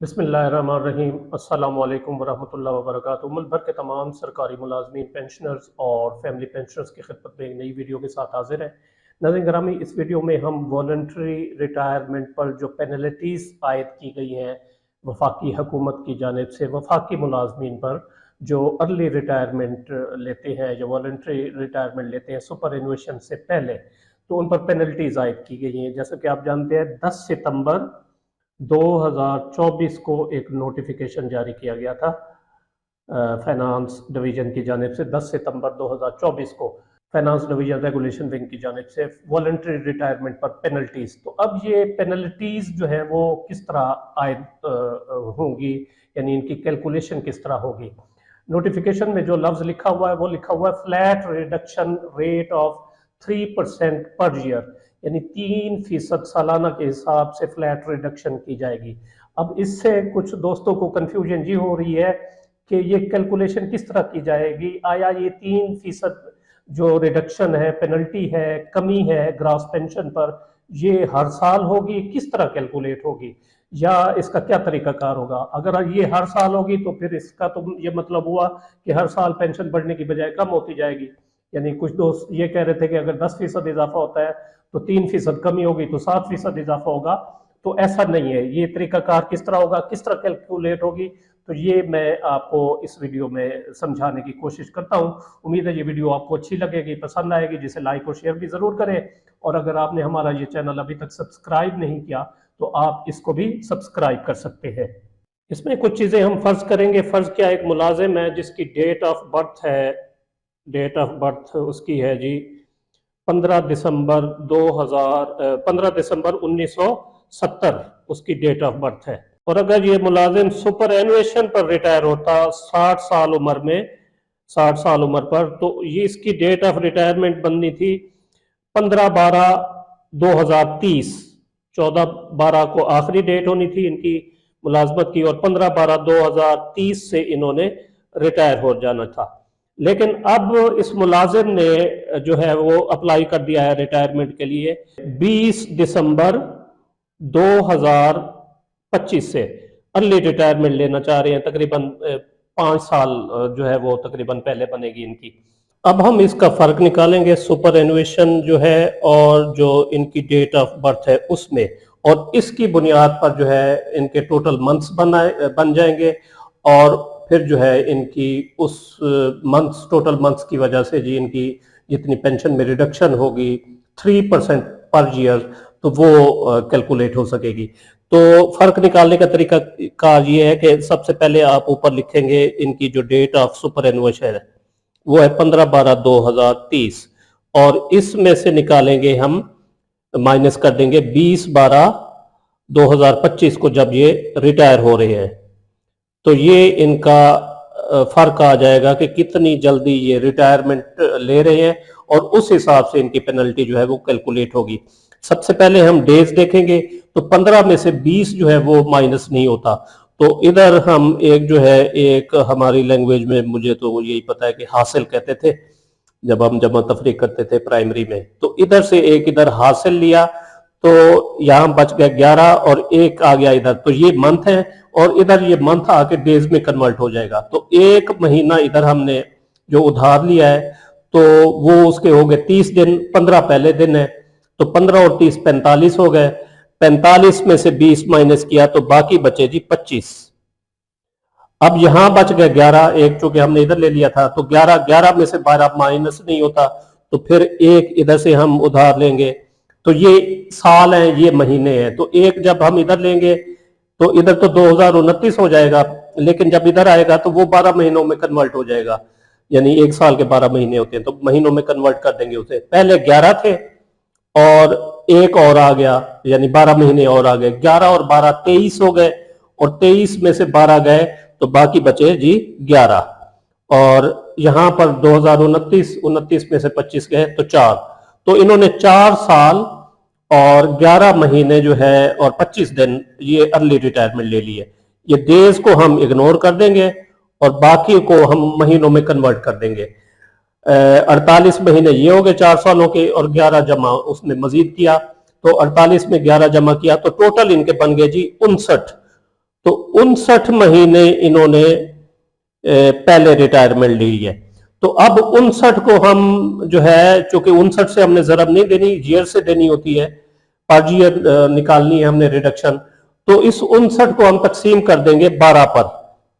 बिस्मिल्लाहिर्रहमानिर्रहीम। अस्सलामुअलैकुम वरहमतुल्लाहि वबरकातुहू। मुल्क भर के तमाम सरकारी मुलाजमीन, पेंशनर्स और फैमिली पेंशनर्स की खिदमत में एक नई वीडियो के साथ हाजिर है। नाज़रीन ग्रामी, इस वीडियो में हम वॉलंटरी रिटायरमेंट पर जो पेनल्टीज़ आयद की गई हैं वफाकी हुकूमत की जानिब से वफाकी मुलाजमीन पर जो अर्ली रिटायरमेंट लेते हैं, जो वॉलंटरी रिटायरमेंट लेते हैं सुपर एनुएशन से पहले, तो उन पर पेनल्टीज़ आयद की गई हैं। जैसा कि आप जानते हैं 10 सितंबर 2024 को एक नोटिफिकेशन जारी किया गया था फाइनेंस डिवीजन की जानिब से। 10 सितंबर 2024 को फाइनेंस डिवीजन रेगुलेशन विंग की जानिब से वॉलंटरी रिटायरमेंट पर पेनल्टीज। तो अब ये पेनल्टीज जो है वो किस तरह आयद होंगी, यानी इनकी कैलकुलेशन किस तरह होगी। नोटिफिकेशन में जो लफ्ज लिखा हुआ है वो लिखा हुआ है flat reduction rate of 3% per year, यानी 3% सालाना के हिसाब से फ्लैट रिडक्शन की जाएगी। अब इससे कुछ दोस्तों को कंफ्यूजन ये हो रही है कि ये कैलकुलेशन किस तरह की जाएगी। आया ये 3% जो रिडक्शन है, पेनल्टी है, कमी है ग्रास पेंशन पर, ये हर साल होगी, किस तरह कैलकुलेट होगी, या इसका क्या तरीकाकार होगा। अगर ये हर साल होगी तो फिर इसका तो ये मतलब हुआ कि हर साल पेंशन बढ़ने की बजाय कम होती जाएगी। यानी कुछ दोस्त ये कह रहे थे कि अगर 10% इजाफा होता है तो 3% कमी होगी तो 7% इजाफा होगा। तो ऐसा नहीं है। ये तरीकाकार किस तरह होगा, किस तरह कैलकुलेट होगी, तो ये मैं आपको इस वीडियो में समझाने की कोशिश करता हूँ। उम्मीद है ये वीडियो आपको अच्छी लगेगी, पसंद आएगी, जिसे लाइक और शेयर भी ज़रूर करें। और अगर आपने हमारा ये चैनल अभी तक सब्सक्राइब नहीं किया तो आप इसको भी सब्सक्राइब कर सकते हैं। इसमें कुछ चीज़ें हम फ़र्ज़ करेंगे। फ़र्ज़ क्या, एक मुलाजिम है जिसकी डेट ऑफ बर्थ है, डेट ऑफ बर्थ उसकी है जी 15 दिसंबर 1970 उसकी डेट ऑफ बर्थ है। और अगर ये मुलाजिम सुपर एनुएशन पर रिटायर होता 60 साल उम्र में, 60 साल उम्र पर, तो ये इसकी डेट ऑफ रिटायरमेंट बननी थी 15/12/2030। 14/12 को आखिरी डेट होनी थी इनकी मुलाजमत की, और 15/12/2030 से इन्होंने रिटायर हो जाना था। लेकिन अब इस मुलाजिम ने जो है वो अप्लाई कर दिया है रिटायरमेंट के लिए 20 दिसंबर 2025 से अर्ली रिटायरमेंट लेना चाह रहे हैं। तकरीबन 5 साल जो है वो तकरीबन पहले बनेगी इनकी। अब हम इसका फ़र्क निकालेंगे सुपर एनुएशन जो है और जो इनकी डेट ऑफ बर्थ है उसमें, और इसकी बुनियाद पर जो है इनके टोटल मंथ्स बन जाएंगे, और फिर जो है इनकी उस मंथ्स, टोटल मंथ्स की वजह से जी इनकी जितनी पेंशन में रिडक्शन होगी 3% पर ईयर, तो वो कैलकुलेट हो सकेगी। तो फर्क निकालने का तरीका कार ये है कि सबसे पहले आप ऊपर लिखेंगे इनकी जो डेट ऑफ सुपर एनुएशन है वो है 15/12/2030, और इसमें से निकालेंगे हम, माइनस कर देंगे 20/12/2025 को जब ये रिटायर हो रहे हैं। तो ये इनका फर्क आ जाएगा कि कितनी जल्दी ये रिटायरमेंट ले रहे हैं, और उस हिसाब से इनकी पेनल्टी जो है वो कैलकुलेट होगी। सबसे पहले हम डेज देखेंगे, तो 15 में से 20 जो है वो माइनस नहीं होता। तो इधर हम एक जो है, एक हमारी लैंग्वेज में मुझे तो यही पता है कि हासिल कहते थे जब हम जमा तफरीक करते थे प्राइमरी में, तो इधर से एक इधर हासिल लिया, तो यहाँ बच गया 11 और एक आ गया इधर, तो ये मंथ है, और इधर ये मंथ आके डेज में कन्वर्ट हो जाएगा। तो एक महीना इधर हमने जो उधार लिया है तो वो उसके हो गए 30 दिन, 15 पहले दिन है, तो 15 और 30 45 हो गए। 45 में से 20 माइनस किया तो बाकी बचे जी 25। अब यहां बच गए 11, एक चूंकि हमने इधर ले लिया था, तो 11 में से 12 माइनस नहीं होता, तो फिर एक इधर से हम उधार लेंगे। तो ये साल हैं, ये महीने हैं, तो एक जब हम इधर लेंगे तो इधर तो 2029 हो जाएगा, लेकिन जब इधर आएगा तो वो 12 महीनों में कन्वर्ट हो जाएगा, यानी एक साल के 12 महीने होते हैं, तो महीनों में कन्वर्ट कर देंगे उसे। पहले 11 थे और एक और आ गया, यानी 12 महीने और आ गए, 11 और 12 23 हो गए, और 23 में से 12 गए तो बाकी बचे जी 11, और यहां पर 2029 में से 25 गए तो 4, तो इन्होंने 4 साल और 11 महीने जो है और 25 दिन ये अर्ली रिटायरमेंट ले लिए। ये डेज को हम इग्नोर कर देंगे और बाकी को हम महीनों में कन्वर्ट कर देंगे। 48 महीने ये हो गए 4 सालों के, और 11 जमा उसने मजीद किया, तो 48 में 11 जमा किया तो टोटल इनके बन गए जी 59। तो 59 महीने इन्होंने पहले रिटायरमेंट ली है। तो अब 59 को हम जो है, चूंकि 59 से हमने जरब नहीं देनी, ईयर से देनी होती है, पर ईयर निकालनी है हमने रिडक्शन। तो इस 59 को हम तकसीम कर देंगे 12 पर।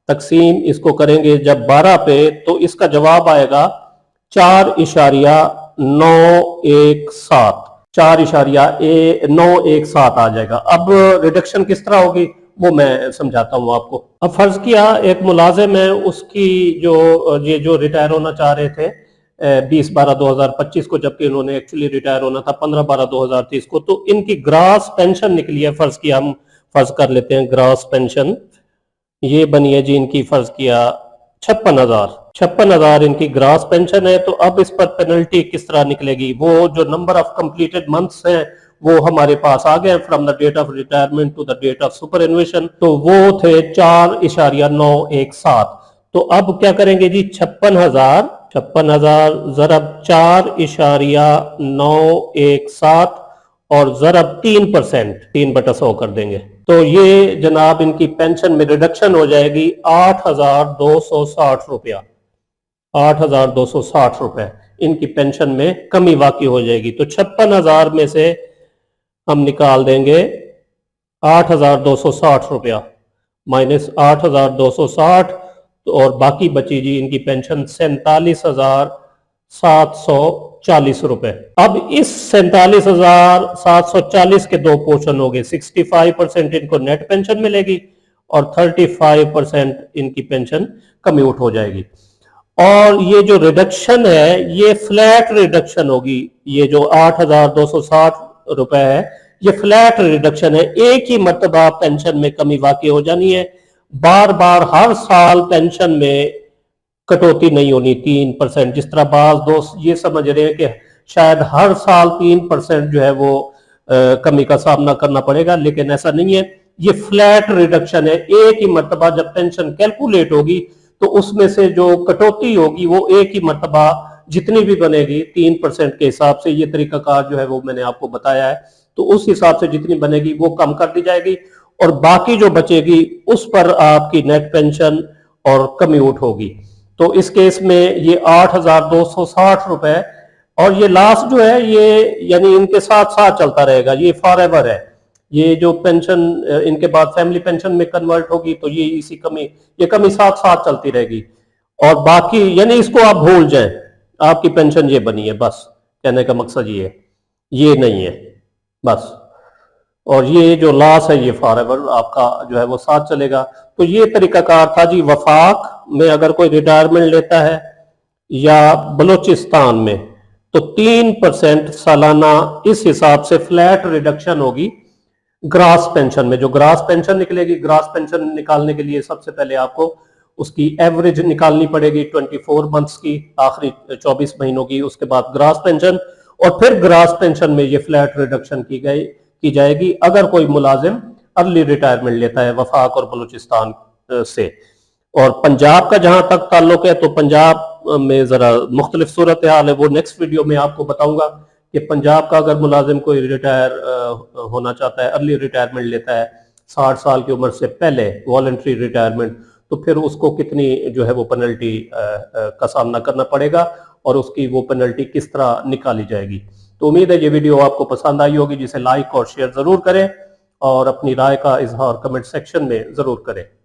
तकसीम इसको करेंगे जब 12 पे, तो इसका जवाब आएगा 4.917। 4.917 आ जाएगा। अब रिडक्शन किस तरह होगी वो मैं समझाता हूं आपको। अब फर्ज किया एक मुलाजिम है, उसकी ये जो रिटायर होना चाह रहे थे 20/12/2025 को, जबकि इन्होंने एक्चुअली रिटायर होना था 15/12/2030 को। तो इनकी ग्रास पेंशन निकली है, फर्ज किया, हम फर्ज कर लेते हैं ग्रास पेंशन ये बनी है जी इनकी, फर्ज किया 56,000 इनकी ग्रास पेंशन है। तो अब इस पर पेनल्टी किस तरह निकलेगी, वो जो नंबर ऑफ कंप्लीटेड मंथ्स हैं वो हमारे पास आ गए from the date of retirement to the date of superannuation, तो वो थे 4.917। तो अब क्या करेंगे जी, 56,000 जरब 4.917 और जरब 3%, 3/100 कर देंगे। तो ये जनाब इनकी पेंशन में रिडक्शन हो जाएगी 8,260 रुपया। 8,260 रुपए इनकी पेंशन में कमी वाकई हो जाएगी। तो 56,000 में से हम निकाल देंगे 8,260 रुपया माइनस 8,260, और बाकी बची जी इनकी पेंशन 47,740 रुपए। अब इस 47,740 के दो पोर्शन हो गए, 65% इनको नेट पेंशन मिलेगी और 35% इनकी पेंशन कम्यूट हो जाएगी। और ये जो रिडक्शन है ये फ्लैट रिडक्शन होगी। ये जो 8,260 रुपए है ये फ्लैट रिडक्शन है, एक ही मर्तबा पेंशन में कमी वाकई हो जानी है। बार बार हर साल पेंशन में कटौती नहीं होनी 3%, जिस तरह बाज दोस्त ये समझ रहे हैं कि शायद हर साल 3% जो है वो कमी का सामना करना पड़ेगा, लेकिन ऐसा नहीं है। ये फ्लैट रिडक्शन है, एक ही मर्तबा जब पेंशन कैलकुलेट होगी तो उसमें से जो कटौती होगी वो एक ही मर्तबा जितनी भी बनेगी 3% के हिसाब से, ये तरीकाकार जो है वो मैंने आपको बताया है। तो उस हिसाब से जितनी बनेगी वो कम कर दी जाएगी और बाकी जो बचेगी उस पर आपकी नेट पेंशन और कम्यूट होगी। तो इस केस में ये 8,260 रुपए, और ये लास्ट जो है ये यानी इनके साथ साथ चलता रहेगा, ये फॉर एवर है। ये जो पेंशन इनके बाद फैमिली पेंशन में कन्वर्ट होगी तो ये ये कमी साथ साथ चलती रहेगी। और बाकी यानी इसको आप भूल जाएं, आपकी पेंशन ये बनी है, बस कहने का मकसद ये नहीं है बस। और ये जो लॉस है ये फॉरएवर आपका जो है वो साथ चलेगा। तो ये तरीकाकार था जी। वफाक में अगर कोई रिटायरमेंट लेता है या बलूचिस्तान में तो 3% सालाना इस हिसाब से फ्लैट रिडक्शन होगी ग्रास पेंशन में। जो ग्रास पेंशन निकलेगी, ग्रास पेंशन निकालने के लिए सबसे पहले आपको उसकी एवरेज निकालनी पड़ेगी 24 मंथ्स की, आखिरी 24 महीनों की, उसके बाद ग्रास पेंशन, और फिर ग्रास पेंशन में ये फ्लैट रिडक्शन की जाएगी अगर कोई मुलाजिम अर्ली रिटायरमेंट लेता है वफाक और बलूचिस्तान से। और पंजाब का जहां तक ताल्लुक है तो पंजाब में जरा मुख्तलिफ सूरत हाल है, वो नेक्स्ट वीडियो में आपको बताऊंगा कि पंजाब का अगर मुलाजिम कोई रिटायर होना चाहता है, अर्ली रिटायरमेंट लेता है 60 साल की उम्र से पहले, वॉलंटरी रिटायरमेंट, तो फिर उसको कितनी जो है वो पेनल्टी का सामना करना पड़ेगा और उसकी वो पेनल्टी किस तरह निकाली जाएगी। तो उम्मीद है ये वीडियो आपको पसंद आई होगी, जिसे लाइक और शेयर जरूर करें और अपनी राय का इजहार कमेंट सेक्शन में जरूर करें।